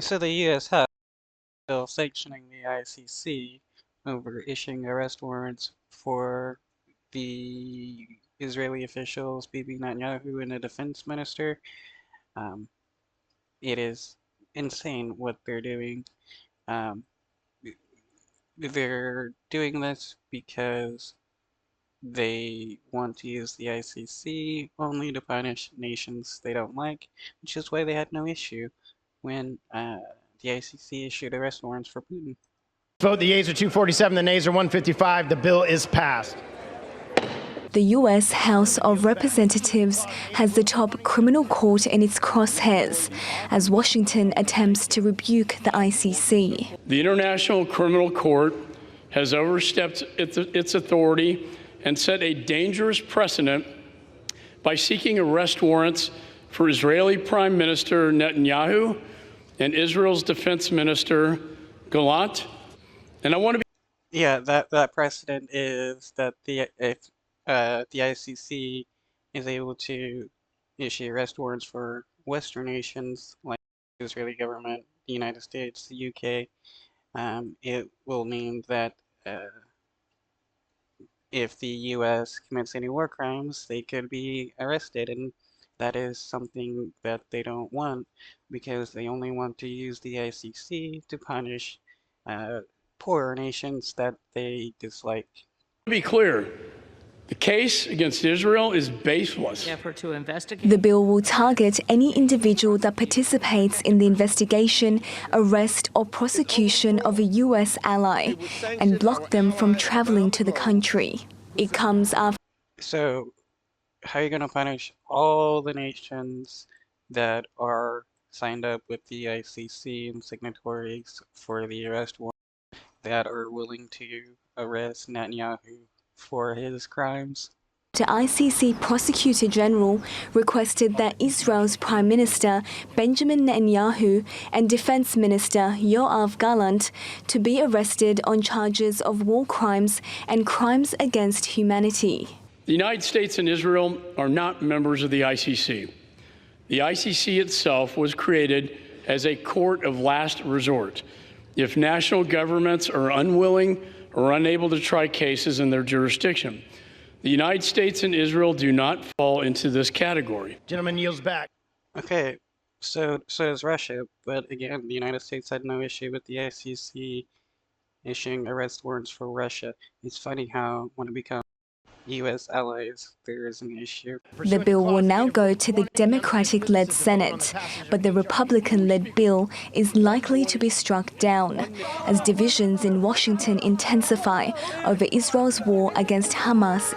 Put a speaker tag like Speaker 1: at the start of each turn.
Speaker 1: So the U.S. has still sanctioning the ICC over issuing arrest warrants for the Israeli officials, Bibi Netanyahu and the defense minister. Um, it is insane what they're doing. Um, they're doing this because they want to use the ICC only to punish nations they don't like, which is why they had no issue when the ICC issued arrest warrants for Putin.
Speaker 2: Vote the yeas are 247, the nays are 155. The bill is passed.
Speaker 3: The U.S. House of Representatives has the top criminal court in its crosshairs as Washington attempts to rebuke the ICC.
Speaker 4: The International Criminal Court has overstepped its authority and set a dangerous precedent by seeking arrest warrants for Israeli Prime Minister Netanyahu and Israel's Defense Minister Gallant. And I want to be...
Speaker 1: Yeah, that precedent is that if the ICC is able to issue arrest warrants for Western nations like the Israeli government, the United States, the UK, it will mean that if the US commits any war crimes, they could be arrested, and that is something that they don't want because they only want to use the ICC to punish poorer nations that they dislike.
Speaker 4: To be clear, the case against Israel is baseless.
Speaker 3: The bill will target any individual that participates in the investigation, arrest or prosecution of a U.S. ally and block them from traveling to the country. It comes after...
Speaker 1: So, how are you going to punish all the nations that are signed up with the ICC and signatories for the arrest warrant that are willing to arrest Netanyahu for his crimes?
Speaker 3: The ICC Prosecutor General requested that Israel's Prime Minister Benjamin Netanyahu and Defense Minister Yoav Gallant to be arrested on charges of war crimes and crimes against humanity.
Speaker 4: The United States and Israel are not members of the ICC. The ICC itself was created as a court of last resort if national governments are unwilling or unable to try cases in their jurisdiction. The United States and Israel do not fall into this category.
Speaker 2: Gentleman yields back.
Speaker 1: Okay, so does Russia, but again, the United States had no issue with the ICC issuing arrest warrants for Russia. It's funny how when it becomes U.S. allies, there is an issue.
Speaker 3: The bill will now go to the Democratic-led Senate, but the Republican-led bill is likely to be struck down as divisions in Washington intensify over Israel's war against Hamas.